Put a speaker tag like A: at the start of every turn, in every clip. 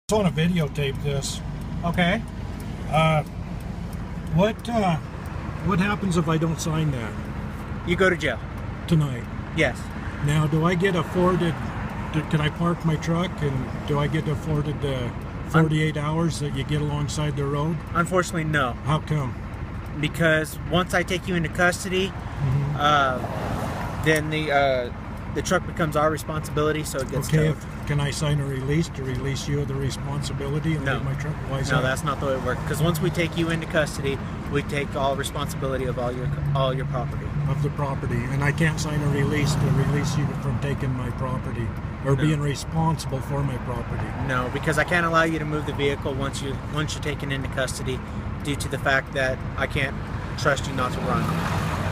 A: I want to videotape this.
B: Okay.
A: What happens if I don't sign that
B: You go to jail.
A: tonight?
B: Yes.
A: Now, do I get afforded? Can I park my truck, and do I get afforded the 48 hours that you get alongside the road?
B: Unfortunately, no.
A: How come?
B: Because once I take you into custody, then the truck becomes our responsibility, so it gets
A: Okay,
B: towed.
A: can I sign a release to release you of the responsibility and
B: No.
A: leave my truck? Why is
B: No,
A: that?
B: that's not the way it works. Because once we take you into custody, we take all responsibility of all your property.
A: Of the property, and I can't sign a release to release you from taking my property or being responsible for my property.
B: No, because I can't allow you to move the vehicle once you're taken into custody, due to the fact that I can't trust you not to run,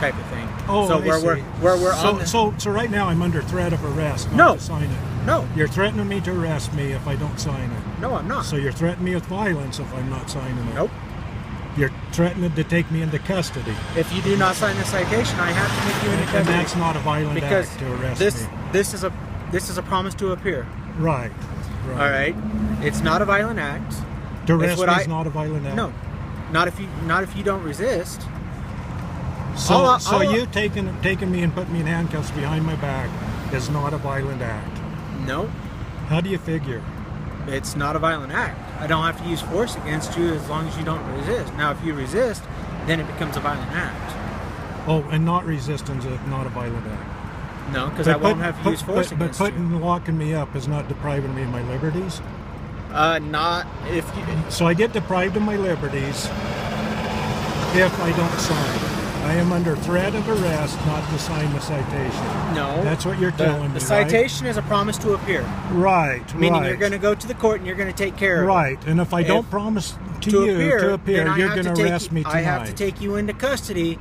B: type of thing.
A: Oh,
B: so
A: I
B: where
A: see.
B: we're
A: so,
B: on.
A: so right now I'm under threat of arrest. Not
B: No.
A: to sign it.
B: No,
A: You're threatening me to arrest me if I don't sign it.
B: no, I'm not.
A: So you're threatening me with violence if I'm not signing it.
B: Nope.
A: You're threatening to take me into custody.
B: If you do not sign the citation, I have to take you into
A: And
B: custody.
A: that's not a violent
B: because
A: act to arrest
B: this
A: me.
B: this is a promise to appear.
A: Right.
B: All right, it's not a violent act.
A: To arrest
B: what
A: me
B: I-
A: is not a violent act.
B: No, not if you don't resist.
A: So you taking me and putting me in handcuffs behind my back is not a violent act.
B: No,
A: How do you figure?
B: it's not a violent act. I don't have to use force against you as long as you don't resist. Now, if you resist, then it becomes a violent act.
A: Oh, and not resistance is not a violent act.
B: No, because I won't have to use force
A: but
B: against you.
A: putting locking me up is not depriving me of my liberties.
B: Not if you.
A: So I get deprived of my liberties if I don't sign. I am under threat of arrest not to sign the citation.
B: No,
A: That's what you're telling me,
B: The citation is a promise to appear,
A: right?
B: meaning
A: right.
B: you're going to go to the court and you're going to take care of it.
A: Right, and if I don't promise to appear,
B: then
A: you're going to arrest me tonight.
B: I have to take you into custody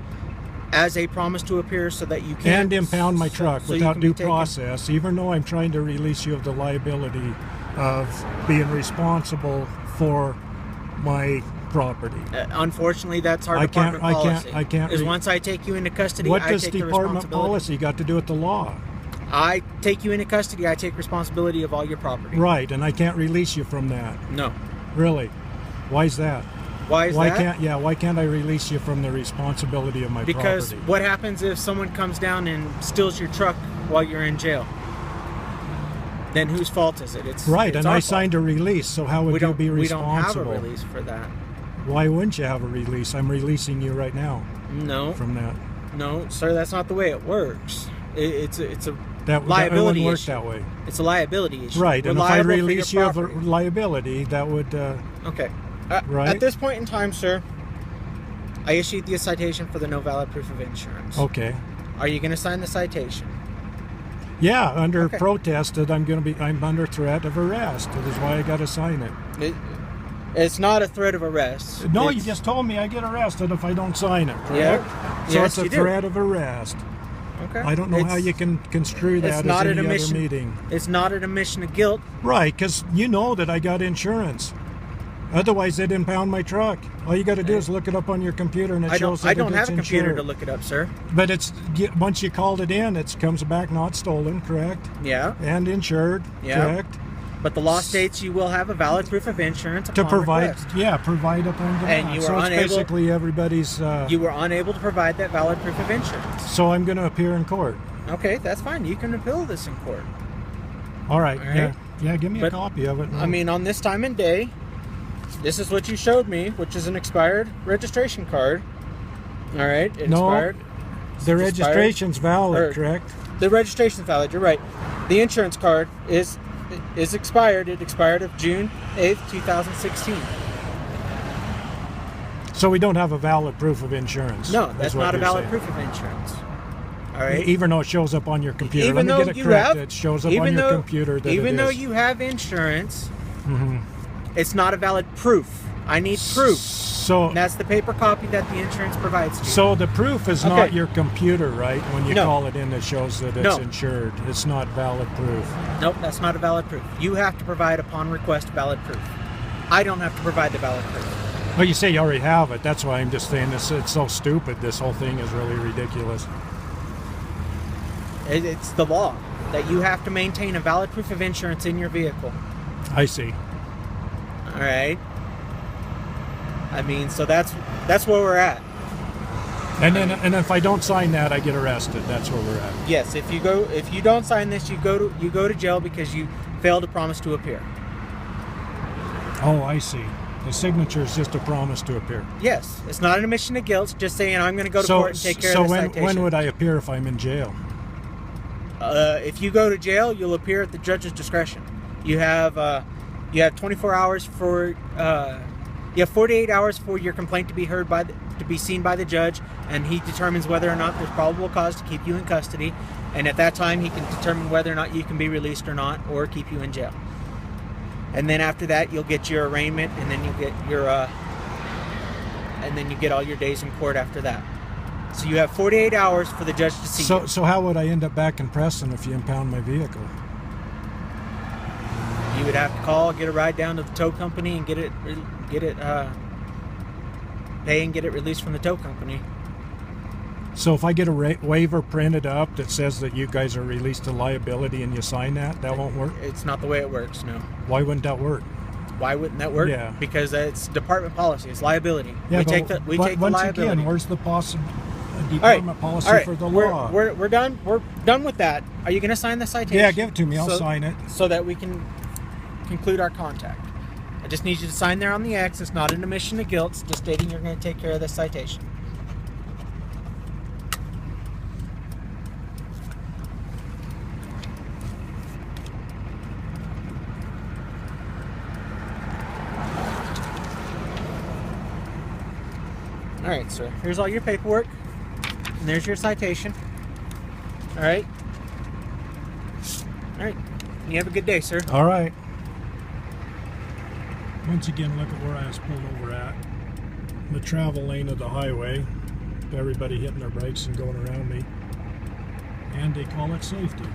B: as a promise to appear, so that you can
A: and impound my truck
B: so you
A: without
B: can be
A: due
B: taken-
A: process, even though I'm trying to release you of the liability of being responsible for my property.
B: Unfortunately, that's our
A: I can't-
B: department
A: I can't-
B: policy.
A: I can't
B: Is
A: re-
B: once I take you into custody,
A: What
B: I
A: does
B: take the
A: department
B: responsibility.
A: policy got to do with the law?
B: I take you into custody. I take responsibility of all your property.
A: Right, and I can't release you from that.
B: No.
A: Really? Why is that?
B: Why is that?
A: Why can't I release you from the responsibility of my
B: Because
A: property?
B: what happens if someone comes down and steals your truck while you're in jail? Then whose fault is it? It's
A: Right,
B: it's
A: and
B: our
A: I
B: fault.
A: signed a release, so how would
B: We
A: you
B: don't.
A: be
B: We don't have a
A: responsible?
B: release for that.
A: Why wouldn't you have a release? I'm releasing you right now
B: No,
A: from that.
B: no, sir. That's not the way it works. It's a
A: That
B: liability
A: wouldn't work
B: issue.
A: that way.
B: It's a liability issue.
A: Right,
B: We're
A: and if I
B: liable for your
A: release you of
B: property.
A: liability, that would...
B: Okay.
A: Right?
B: At this point in time, sir, I issued you a citation for the no valid proof of insurance.
A: okay.
B: Are you going to sign the citation?
A: Yeah, under
B: Okay.
A: protest that I'm under threat of arrest. That is why I got to sign it.
B: It's not a threat of arrest.
A: No,
B: It's-
A: you just told me I get arrested if I don't sign it, correct?
B: Yeah.
A: So
B: Yes,
A: it's a
B: you do.
A: threat of arrest.
B: Okay.
A: I don't know how you can construe that
B: It's
A: as
B: not
A: any
B: an
A: other
B: admission.
A: meeting.
B: It's not an admission of guilt.
A: Right, because you know that I got insurance. Otherwise, they'd impound my truck. All you got to do is look it up on your computer, and it shows that
B: I don't
A: it's
B: have a computer
A: insured.
B: to look it up, sir.
A: But once you called it in, it comes back not stolen, correct?
B: Yeah.
A: And insured,
B: Yeah.
A: correct?
B: But the law states you will have a valid proof of insurance
A: To
B: upon
A: provide,
B: request.
A: provide upon demand.
B: And you
A: so
B: were
A: it's
B: unable-
A: basically everybody's.
B: You were unable to provide that valid proof of insurance.
A: So I'm going to appear in court.
B: Okay, that's fine. You can appeal this in court.
A: All right.
B: All right.
A: Yeah. Give me a
B: But,
A: copy of it.
B: I mean, on this time and day, this is what you showed me, which is an expired registration card. All right, it
A: No,
B: expired.
A: the
B: It's
A: registration's valid,
B: or-
A: correct?
B: The registration's valid. You're right. The insurance card is expired. It expired of June 8th, 2016.
A: So we don't have a valid proof of insurance.
B: No,
A: is
B: that's
A: what
B: not a
A: you're
B: valid
A: saying.
B: proof of insurance. All right.
A: Even though it shows up on your computer.
B: Even
A: Let me
B: though
A: get it
B: you
A: correct.
B: have,
A: It shows up on
B: even
A: your
B: though,
A: computer that
B: even
A: it
B: though
A: is.
B: you have insurance, it's not a valid proof. I need proof.
A: So,
B: And that's the paper copy that the insurance provides to you.
A: so the proof is not
B: Okay.
A: your computer, right? When you
B: No.
A: call it in, it shows that it's
B: No.
A: insured. It's not valid proof.
B: Nope, that's not a valid proof. You have to provide upon request valid proof. I don't have to provide the valid proof.
A: Well, you say you already have it. That's why I'm just saying this. It's so stupid. This whole thing is really ridiculous.
B: It's the law that you have to maintain a valid proof of insurance in your vehicle.
A: I see.
B: All right. I mean, so that's where we're at.
A: And if I don't sign that, I get arrested. That's where we're at.
B: Yes, if you don't sign this, you go to jail because you failed to promise to appear.
A: Oh, I see. The signature is just a promise to appear.
B: Yes, it's not an admission of guilt. It's just saying I'm going to go to court and take care of the citation.
A: So when would I appear if I'm in jail?
B: If you go to jail, you'll appear at the judge's discretion. You have 24 hours for you have 48 hours for your complaint to be heard to be seen by the judge, and he determines whether or not there's probable cause to keep you in custody. And at that time, he can determine whether or not you can be released or not, or keep you in jail. And then after that, you'll get your arraignment, and then you get your and then you get all your days in court after that. So you have 48 hours for the judge to see you.
A: So how would I end up back in Preston if you impound my vehicle?
B: You would have to call, get a ride down to the tow company, and pay and get it released from the tow company.
A: So if I get a waiver printed up that says that you guys are released to liability and you sign that, that won't work?
B: It's not the way it works, no.
A: Why wouldn't that work?
B: Why wouldn't that work?
A: Yeah.
B: Because it's department policy. It's liability.
A: Yeah,
B: we take the liability.
A: Once again, where's the department policy for the law?
B: We're done. We're done with that. Are you going to sign the citation?
A: Yeah, give it to me. I'll sign it.
B: So that we can conclude our contact. I just need you to sign there on the X. It's not an admission of guilt. It's just stating you're going to take care of the citation. All right, sir. Here's all your paperwork, and there's your citation. All right. All right. You have a good day, sir.
A: All right. Once again, look at where I was pulled over at. The travel lane of the highway. Everybody hitting their brakes and going around me. And they call it safety.